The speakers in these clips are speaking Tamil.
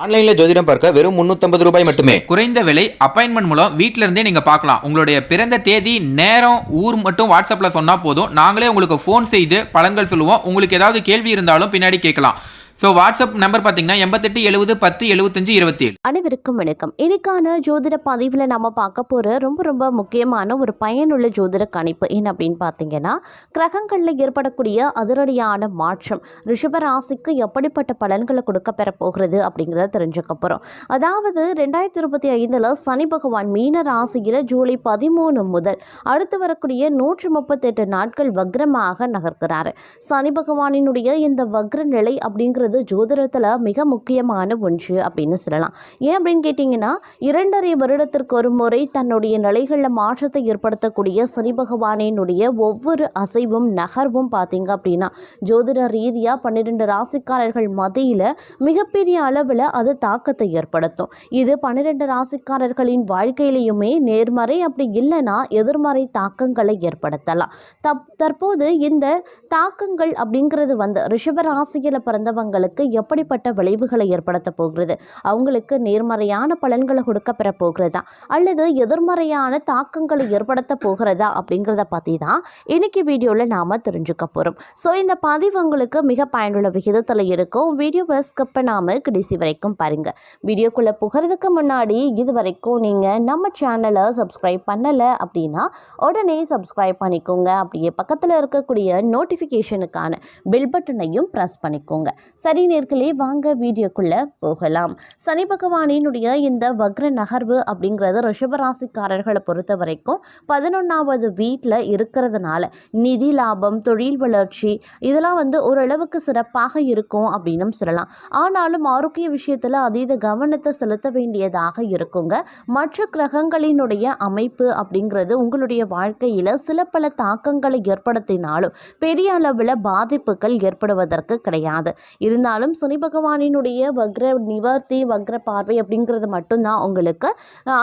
ஆன்லைன்ல ஜோதிடம் பார்க்க வெறும் 350 ரூபாய் மட்டுமே. குறைந்த விலை அப்பாயின்மெண்ட் மூலம் வீட்ல இருந்தே நீங்க பார்க்கலாம். உங்களுடைய பிறந்த தேதி, நேரம், ஊர் மட்டும் வாட்ஸ்அப்ல சொன்னா போதும். நாங்களே உங்களுக்கு ஃபோன் செய்து பலன்கள் சொல்லுவோம். உங்களுக்கு ஏதாவது கேள்வி இருந்தாலும் பின்னாடி கேட்கலாம். ஸோ வாட்ஸ்அப் நம்பர் பார்த்தீங்கன்னா 88 70 10 75 27. அனைவருக்கும் வணக்கம். இன்னைக்கான ஜோதிட பதிவில் நம்ம பார்க்க போகிற ரொம்ப முக்கியமான ஒரு பயனுள்ள ஜோதிட கணிப்பு என்ன அப்படின்னு பார்த்தீங்கன்னா, கிரகங்களில் ஏற்படக்கூடிய அதிரடியான மாற்றம் ரிஷப ராசிக்கு எப்படிப்பட்ட பலன்களை கொடுக்க பெற போகிறது அப்படிங்கிறத தெரிஞ்சுக்க போகிறோம். அதாவது 2025 சனி பகவான் மீன ராசியில் ஜூலை 13 முதல் அடுத்து வரக்கூடிய 138 நாட்கள் வக்ரமாக நகர்கிறாரு. சனி பகவானினுடைய இந்த வக்ர நிலை அப்படிங்கிறது ஜோதிடத்தில் மிக முக்கியமான ஒன்று அப்படின்னு சொல்லலாம். ஏன் அப்படின்னு கேட்டிங்கன்னா, 2.5 வருடத்திற்கு ஒரு முறை தன்னுடைய நிலைகளில் மாற்றத்தை ஏற்படுத்தக்கூடிய சனி பகவானினுடைய ஒவ்வொரு அசைவும் நகர்வும் பார்த்தீங்க அப்படின்னா ஜோதிட ரீதியாக 12 ராசிக்காரர்கள் மத்தியில் மிகப்பெரிய அளவில் அது தாக்கத்தை ஏற்படுத்தும். இது 12 ராசிக்காரர்களின் வாழ்க்கையிலையுமே நேர்மறை, அப்படி இல்லைன்னா எதிர்மறை தாக்கங்களை ஏற்படுத்தலாம். தற்போது இந்த தாக்கங்கள் அப்படிங்கிறது ரிஷப ராசியில் பிறந்தவங்களுக்கு எப்படிப்பட்ட விளைவுகளை ஏற்படுத்த போகிறது, அவங்களுக்கு நேர்மறையான பலன்களை கொடுக்க பெற போகிறதா அல்லது எதிர்மறையான தாக்கங்களை ஏற்படுத்த போகிறதா அப்படிங்கிறத பற்றி தான் இன்னைக்கு வீடியோவில் நாம் தெரிஞ்சுக்க போகிறோம். ஸோ இந்த பதிவு உங்களுக்கு மிக பயனுள்ள விகிதத்தில் இருக்கும். வீடியோவை ஸ்கிப் பண்ணாமல் கடைசி வரைக்கும் பாருங்கள். வீடியோக்குள்ளே போகிறதுக்கு முன்னாடி இது வரைக்கும் நீங்கள் நம்ம சேனலை சப்ஸ்கிரைப் பண்ணலை அப்படின்னா உடனே சப்ஸ்கிரைப் பண்ணிக்கோங்க. அப்படியே பக்கத்தில் இருக்கக்கூடிய நோட்டிஃபிகேஷனுக்கான பெல் பட்டனையும் ப்ரெஸ் பண்ணிக்கோங்க. சரி நேர்களே, வாங்க வீடியோக்குள்ளே போகலாம். சனி பகவானினுடைய இந்த வக்ர நகர்வு அப்படிங்கிறது ரிஷபராசிக்காரர்களை பொறுத்த வரைக்கும் 11வது வீட்டில் இருக்கிறதுனால நிதி லாபம், தொழில் வளர்ச்சி இதெல்லாம் ஓரளவுக்கு சிறப்பாக இருக்கும் அப்படின்னு சொல்லலாம். ஆனாலும் ஆரோக்கிய விஷயத்தில் அதீத கவனத்தை செலுத்த வேண்டியதாக இருக்குங்க. மற்ற கிரகங்களினுடைய அமைப்பு அப்படிங்கிறது உங்களுடைய வாழ்க்கையில் சில பல தாக்கங்களை ஏற்படுத்தினாலும் பெரிய அளவில் பாதிப்புகள் ஏற்படுவதற்கு கிடையாது. இருந்தாலும் சனி பகவானினுடைய வக்ர நிவர்த்தி, வக்ர பார்வை அப்படிங்கிறது மட்டும்தான் உங்களுக்கு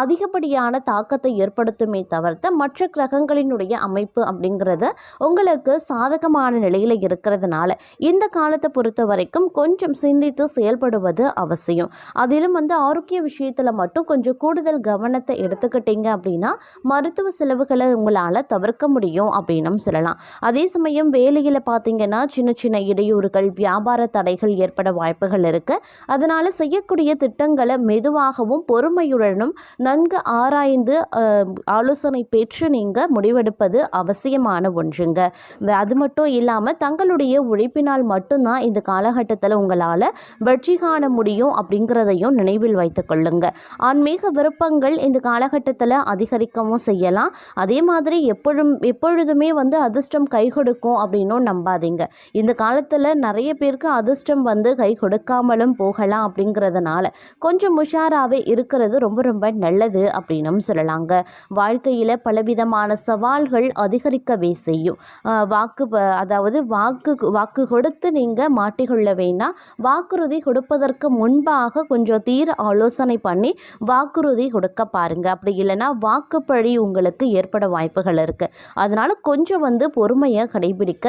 அதிகப்படியான தாக்கத்தை ஏற்படுத்துமே தவிர்த்து மற்ற கிரகங்களினுடைய அமைப்பு அப்படிங்கிறது உங்களுக்கு சாதகமான நிலையில் இருக்கிறதுனால இந்த காலத்தை பொறுத்த வரைக்கும் கொஞ்சம் சிந்தித்து செயல்படுவது அவசியம். அதிலும் ஆரோக்கிய விஷயத்தில் மட்டும் கொஞ்சம் கூடுதல் கவனத்தை எடுத்துக்கிட்டீங்க அப்படின்னா மருத்துவ செலவுகளை உங்களால் தவிர்க்க முடியும் அப்படின்னு சொல்லலாம். அதே சமயம் வேலையில் பார்த்தீங்கன்னா சின்ன இடையூறுகள், வியாபார தடைகள் ஏற்பட வாய்ப்புகள் இருக்கு. அதனால செய்யக்கூடிய திட்டங்களை மெதுவாகவும் பொறுமையுடனும் நன்கு ஆராய்ந்து ஆலோசனை பெற்று நீங்க முடிவெடுப்பது அவசியமான ஒன்றுங்க. அது மட்டும் இல்லாமல் தங்களுடைய உழைப்பினால் மட்டும்தான் இந்த காலகட்டத்தில் உங்களால் வெற்றி காண முடியும் அப்படிங்கிறதையும் நினைவில் வைத்துக் கொள்ளுங்க. ஆன்மீக விருப்பங்கள் இந்த காலகட்டத்தில் அதிகரிக்கவும் செய்யலாம். அதே மாதிரி எப்பொழுதுமே அதிர்ஷ்டம் கை கொடுக்கும் அப்படின்னும் நம்பாதீங்க. இந்த காலத்தில் நிறைய பேருக்கு அதிர்ஷ்டம் கை கொடுக்காமலும் போகலாம். அப்படிங்கிறதுனால கொஞ்சம் உஷாராகவே இருக்கிறது ரொம்ப நல்லது அப்படின்னு சொல்லலாங்க. வாழ்க்கையில் பலவிதமான சவால்கள் அதிகரிக்கவே செய்யும். வாக்கு கொடுத்து நீங்கள் மாட்டிக்கொள்ள வேண்டாம். வாக்குறுதி கொடுப்பதற்கு முன்பாக கொஞ்சம் தீர ஆலோசனை பண்ணி வாக்குறுதி கொடுக்க பாருங்க. அப்படி இல்லைன்னா வாக்குப்பழி உங்களுக்கு ஏற்பட வாய்ப்புகள் இருக்கு. அதனால கொஞ்சம் பொறுமையை கடைபிடிக்க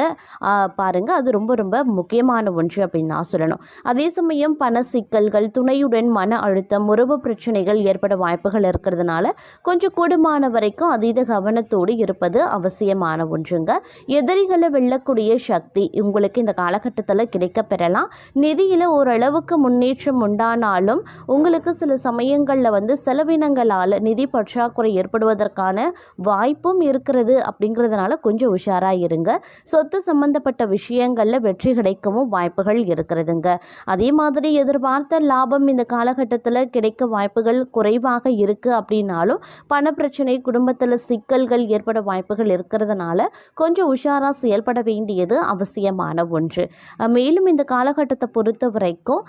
பாருங்க. அது ரொம்ப முக்கியமான ஒன்று அப்படின்னு நான் சொல்லணும். அதே சமயம் பண சிக்கல்கள், துணையுடன் மன அழுத்தம், உறவு பிரச்சனைகள் ஏற்பட வாய்ப்புகள் இருக்கிறதுனால கொஞ்சம் கூடுமான வரைக்கும் அதீத கவனத்தோடு இருப்பது அவசியமான ஒன்றுங்க. எதிரிகளை வெல்லக்கூடிய சக்தி உங்களுக்கு இந்த காலகட்டத்தில் கிடைக்க பெறலாம். நிதியில் ஓரளவுக்கு முன்னேற்றம் உண்டானாலும் உங்களுக்கு சில சமயங்களில் செலவினங்களால் நிதி பற்றாக்குறை ஏற்படுவதற்கான வாய்ப்பும் இருக்கிறது. அப்படிங்கிறதுனால கொஞ்சம் உஷாராக இருங்க. சொத்து சம்பந்தப்பட்ட விஷயங்களில் வெற்றி கிடைக்கவும் வாய்ப்புகள் இருக்கிறதுங்க. அதே மாதிரி எதிர்பார்த்த லாபம் இந்த காலகட்டத்தில் கிடைக்க வாய்ப்புகள் குறைவாக இருக்குது. அப்படின்னாலும் பணப்பிரச்சனை, குடும்பத்தில் சிக்கல்கள் ஏற்பட வாய்ப்புகள் இருக்கிறதுனால கொஞ்சம் உஷாராக செயல்பட வேண்டியது அவசியமான ஒன்று. மேலும் இந்த காலகட்டத்தை பொறுத்த வரைக்கும்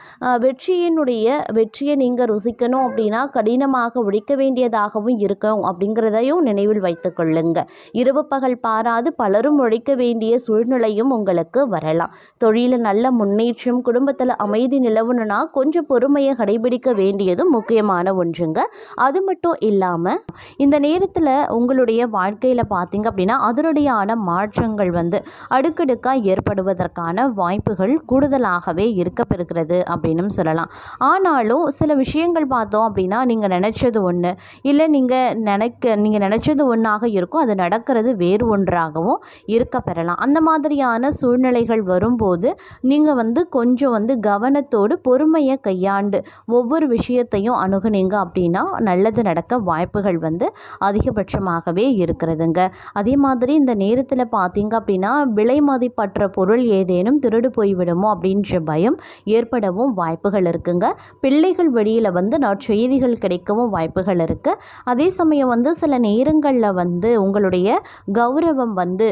வெற்றியை நீங்கள் ருசிக்கணும் அப்படின்னா கடினமாக உழைக்க வேண்டியதாகவும் இருக்கும் அப்படிங்கிறதையும் நினைவில் வைத்துக் கொள்ளுங்க. இரவு பகல் பாராது பலரும் உழைக்க வேண்டிய சூழ்நிலையும் உங்களுக்கு வரலாம். தொழிலில் நல்ல முன்னேற்றம் மற்றும் குடும்பத்தில் அமைதி நிலவணும்னா கொஞ்சம் பொறுமையை கடைபிடிக்க வேண்டியதும் முக்கியமான ஒன்றுங்க. அது மட்டும் இல்லாமல் இந்த நேரத்தில் உங்களுடைய வாழ்க்கையில் பார்த்தீங்க அப்படின்னா அதனுடையான மாற்றங்கள் வந்து அடுக்கடுக்காக ஏற்படுவதற்கான வாய்ப்புகள் கூடுதலாகவே இருக்கப்பெறுகிறது அப்படின்னு சொல்லலாம். ஆனாலும் சில விஷயங்கள் பார்த்தோம் அப்படின்னா நீங்கள் நினச்சது ஒன்று இல்லை, நீங்கள் நினச்சது ஒன்றாக இருக்கும், அது நடக்கிறது வேறு ஒன்றாகவும் இருக்க பெறலாம். அந்த மாதிரியான சூழ்நிலைகள் வரும்போது நீங்கள் வந்து கொஞ்சம் வந்து கவனத்தோடு பொறுமையை கையாண்டு ஒவ்வொரு விஷயத்தையும் அணுகுனீங்க அப்படின்னா நல்லது நடக்க வாய்ப்புகள் வந்து அதிகபட்சமாகவே இருக்கிறதுங்க. அதே மாதிரி இந்த நேரத்தில் பார்த்தீங்க அப்படின்னா விலை மதிப்பற்ற பொருள் ஏதேனும் திருடு போய்விடுமோ அப்படின்ற பயம் ஏற்படவும் வாய்ப்புகள் இருக்குங்க. பிள்ளைகள் வழியில் வந்து நற்செய்திகள் கிடைக்கவும் வாய்ப்புகள் இருக்குது. அதே சமயம் வந்து சில நேரங்களில் வந்து உங்களுடைய கௌரவம் வந்து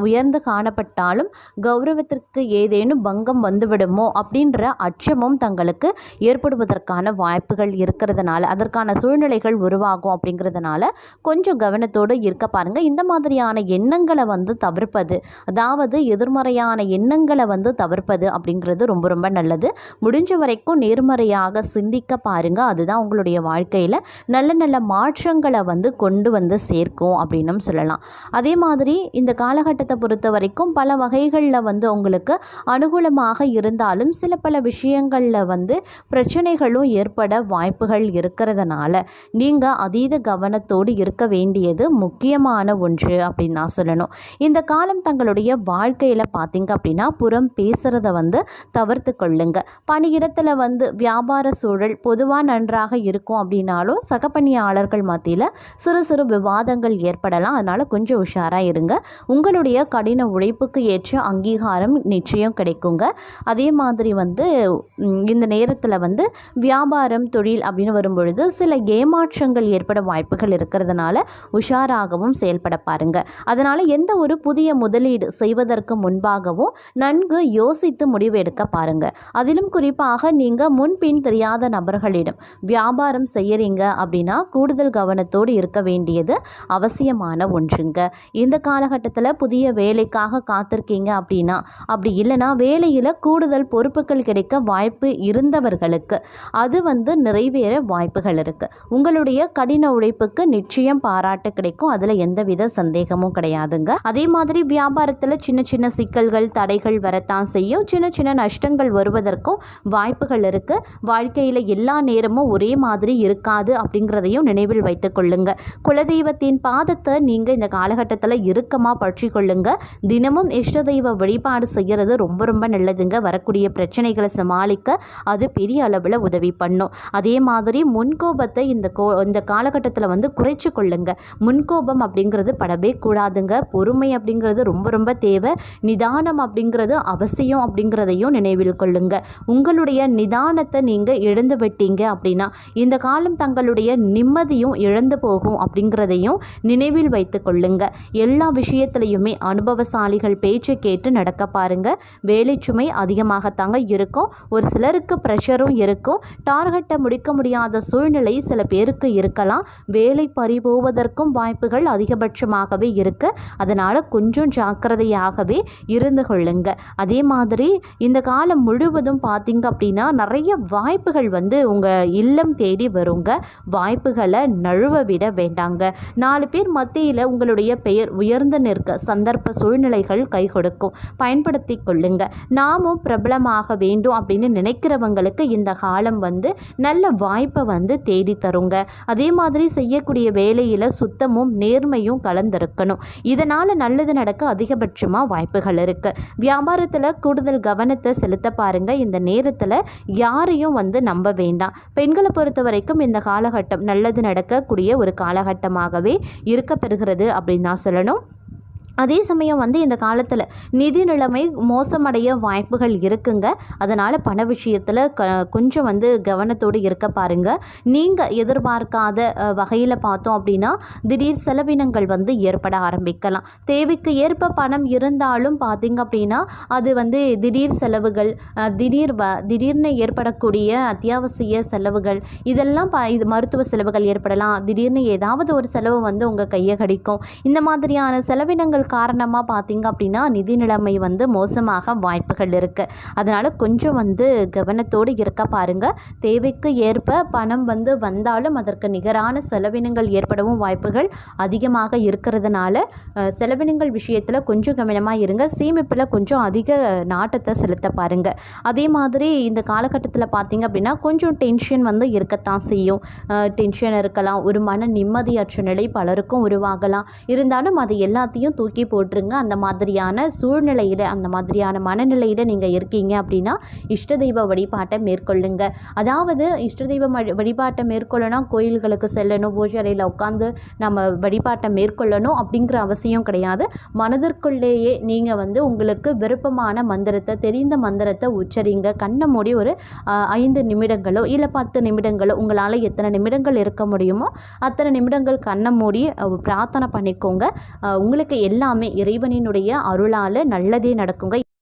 உயர்ந்து காணப்பட்டாலும் கௌரவத்திற்கு ஏதேனும் பங்கம் வந்துவிடுமோ அப்படின்ற அச்சமும் தங்களுக்கு ஏற்படுவதற்கான வாய்ப்புகள் இருக்கிறதுனால, அதற்கான சூழ்நிலைகள் உருவாகும் அப்படிங்கிறதுனால கொஞ்சம் கவனத்தோடு இருக்க பாருங்கள். இந்த மாதிரியான எண்ணங்களை வந்து தவிர்ப்பது, அதாவது எதிர்மறையான எண்ணங்களை வந்து தவிர்ப்பது அப்படிங்கிறது ரொம்ப ரொம்ப நல்லது. முடிஞ்ச வரைக்கும் நேர்மறையாக சிந்திக்க பாருங்கள். அதுதான் உங்களுடைய வாழ்க்கையில் நல்ல நல்ல மாற்றங்களை வந்து கொண்டு வந்து சேர்க்கும் அப்படின்னும் சொல்லலாம். அதே மாதிரி இந்த காலகட்டத்தை பொறுத்த வரைக்கும் பல வகைகளில் வந்து உங்களுக்கு அனுகூலமாக இருந்தாலும் சில பல விஷயங்களில் வந்து பிரச்சனைகளும் ஏற்பட வாய்ப்புகள் இருக்கிறதுனால நீங்கள் அதீத கவனத்தோடு இருக்க வேண்டியது முக்கியமான ஒன்று அப்படின்னு நான் சொல்லணும். இந்த காலம் தங்களுடைய வாழ்க்கையில் பார்த்தீங்க அப்படின்னா புறம் பேசுகிறத வந்து தவிர்த்து கொள்ளுங்க. பணியிடத்தில் வந்து வியாபார சூழல் பொதுவாக நன்றாக இருக்கும் அப்படின்னாலும் சக பணியாளர்கள் மத்தியில் சிறு சிறு விவாதங்கள் ஏற்படலாம். அதனால் கொஞ்சம் உஷாராக இருங்க. உங்களுடைய கடின உழைப்புக்கு ஏற்ற அங்கீகாரம் நிச்சயம் கிடைக்குங்க. அதே மாதிரி வந்து இந்த நேரத்தில் வந்து வியாபாரம் தொழில் அப்படின்னு வரும்பொழுது சில ஏமாற்றங்கள் ஏற்பட வாய்ப்புகள் இருக்கிறதுனால உஷாராகவும் செயல்பட பாருங்க. அதனால் எந்த ஒரு புதிய முதலீடு செய்வதற்கு முன்பாகவும் நன்கு யோசித்து முடிவு எடுக்க பாருங்க. அதிலும் குறிப்பாக நீங்கள் முன்பின் தெரியாத நபர்களிடம் வியாபாரம் செய்யறீங்க அப்படின்னா கூடுதல் கவனத்தோடு இருக்க வேண்டியது அவசியமான ஒன்றுங்க. இந்த காலகட்டத்தில் புதிய வேலைக்காக காத்திருக்கீங்க அப்படின்னா, அப்படி இல்லைனா வேலையில் கூடுதல் பொறுப்புகள் கிடைக்க வாய்ப்பு இருந்தவர்களுக்கு அது வந்து நிறைவேற வாய்ப்புகள் இருக்குது. உங்களுடைய கடின உழைப்புக்கு நிச்சயம் பாராட்டு கிடைக்கும். அதில் எந்தவித சந்தேகமும் கிடையாதுங்க. அதே மாதிரி வியாபாரத்தில் சின்ன சின்ன சிக்கல்கள் தடைகள் வரத்தான் செய்யும். சின்ன சின்ன நஷ்டங்கள் வருவதற்கும் வாய்ப்புகள் இருக்குது. வாழ்க்கையில் எல்லா நேரமும் ஒரே மாதிரி இருக்காது அப்படிங்கிறதையும் நினைவில் வைத்துக் கொள்ளுங்க. குலதெய்வத்தின் பாதத்தை நீங்கள் இந்த காலகட்டத்தில் இறுக்கமாக பற்றி கொள்ளுங்க. தினமும் இஷ்ட தெய்வ வழிபாடு செய்கிறது ரொம்ப ரொம்ப நல்லதுங்க. வரக்கூடிய பிரச்சனைகளை சமாளிக்க அது பெரிய அளவில் உதவி பண்ணும். அதே மாதிரி முன்கோபத்தை இந்த காலகட்டத்தில் வந்து குறைச்சி கொள்ளுங்க. முன்கோபம் அப்படிங்கிறது படவே கூடாதுங்க. பொறுமை அப்படிங்கிறது ரொம்ப ரொம்ப தேவை. நிதானம் அப்படிங்கிறது அவசியம் அப்படிங்கிறதையும் நினைவில் கொள்ளுங்க. உங்களுடைய நிதானத்தை நீங்கள் இழந்து விட்டீங்க அப்படின்னா இந்த காலம் தங்களுடைய நிம்மதியும் இழந்து போகும் அப்படிங்கிறதையும் நினைவில் வைத்து கொள்ளுங்க. எல்லா விஷயத்திலையுமே அனுபவசாலிகள் பேச்சை கேட்டு நடக்க பாருங்க. வேலை சுமை அதிகமாகத்தாங்க இருக்கும். ஒரு சிலருக்கு ப்ரெஷரும் இருக்கும். டார்கெட்டை முடிக்க முடியாத சூழ்நிலை சில பேருக்கு இருக்கலாம். வேலை பறிபோவதற்கும் வாய்ப்புகள் அதிகபட்சமாகவே இருக்கு. அதனால் கொஞ்சம் ஜாக்கிரதையாகவே இருந்து கொள்ளுங்க. அதே மாதிரி இந்த காலம் முழுவதும் பார்த்தீங்க அப்படின்னா நிறைய வாய்ப்புகள் வந்து உங்கள் இல்லம் தேடி வருங்க. வாய்ப்புகளை நழுவ விட வேண்டாங்க. 4 பேர் மத்தியில் உங்களுடைய பெயர் உயர்ந்து நிற்க சந்தர்ப்ப சூழ்நிலைகள் கை கொடுக்கும். பயன்படுத்தி கொள்ளுங்க. நாமும் பிரபலமாக வேண்டும் அப்படின்னு நினைக்கிறவங்களுக்கு இந்த காலம் வந்து நல்ல வாய்ப்பை வந்து தேடி தருங்க. அதே மாதிரி செய்யக்கூடிய வேலையில் சுத்தமும் நேர்மையும் கலந்திருக்கணும். இதனால் நல்லது நடக்க அதிகபட்சமாக வாய்ப்புகள் இருக்குது. வியாபாரத்தில் கூடுதல் கவனத்தை செலுத்த பாருங்க. இந்த நேரத்தில் யாரையும் வந்து நம்ப வேண்டாம். பெண்களை பொறுத்த வரைக்கும் இந்த காலகட்டம் நல்லது நடக்கக்கூடிய ஒரு காலகட்டமாகவே இருக்க பெறுகிறது அப்படின்னு நான் சொல்லணும். அதே சமயம் வந்து இந்த காலத்தில் நிதி நிலைமை மோசமடைய வாய்ப்புகள் இருக்குங்க. அதனால் பண விஷயத்தில் கொஞ்சம் வந்து கவனத்தோடு இருக்க பாருங்கள். நீங்கள் எதிர்பார்க்காத வகையில் பார்த்தோம் அப்படின்னா திடீர் செலவினங்கள் வந்து ஏற்பட ஆரம்பிக்கலாம். தேவைக்கு ஏற்ப பணம் இருந்தாலும் பார்த்திங்க அப்படின்னா அது வந்து திடீர் செலவுகள், திடீர்னு ஏற்படக்கூடிய அத்தியாவசிய செலவுகள், இதெல்லாம் இது மருத்துவ செலவுகள் ஏற்படலாம். திடீர்னு ஏதாவது ஒரு செலவு வந்து உங்கள் கையை கடிக்கும். இந்த மாதிரியான செலவினங்கள் காரணமாக பார்த்தீங்க அப்படின்னா நிதி நிலைமை வந்து மோசமாக வாய்ப்புகள் இருக்குது. அதனால் கொஞ்சம் வந்து கவனத்தோடு இருக்க பாருங்கள். தேவைக்கு ஏற்ப பணம் வந்து வந்தாலும் அதற்கு நிகரான செலவினங்கள் ஏற்படவும் வாய்ப்புகள் அதிகமாக இருக்கிறதுனால செலவினங்கள் விஷயத்தில் கொஞ்சம் கவனமாக இருங்க. சேமிப்பில் கொஞ்சம் அதிக நாட்டத்தை செலுத்த பாருங்கள். அதே மாதிரி இந்த காலகட்டத்தில் பார்த்தீங்க அப்படின்னா கொஞ்சம் டென்ஷன் வந்து இருக்கத்தான் செய்யும். டென்ஷன் இருக்கலாம், ஒரு மன நிம்மதியற்ற நிலை பலருக்கும் உருவாகலாம். இருந்தாலும் அது எல்லாத்தையும் தூக்கி போட்டுருங்க. அந்த மாதிரியான சூழ்நிலையில், அந்த மாதிரியான மனநிலையில் நீங்கள் இருக்கீங்க அப்படின்னா இஷ்ட தெய்வ வழிபாட்டை மேற்கொள்ளுங்க. அதாவது இஷ்ட தெய்வ வழிபாட்டை மேற்கொள்ளணும், கோயில்களுக்கு செல்லணும், பூஜை அறையில் உட்காந்து நம்ம வழிபாட்டை மேற்கொள்ளணும் அப்படிங்கிற அவசியம் கிடையாது. மனதிற்குள்ளேயே நீங்கள் வந்து உங்களுக்கு விருப்பமான மந்திரத்தை, தெரிந்த மந்திரத்தை உச்சரிங்க. கண்ணை மூடி ஒரு 5 நிமிடங்களோ இல்லை 10 நிமிடங்களோ, உங்களால் எத்தனை நிமிடங்கள் இருக்க முடியுமோ அத்தனை நிமிடங்கள் கண்ணை மூடி பிரார்த்தனை பண்ணிக்கோங்க. உங்களுக்கு எல்லாமே இறைவனினுடைய அருளால் நல்லதே நடக்குங்க.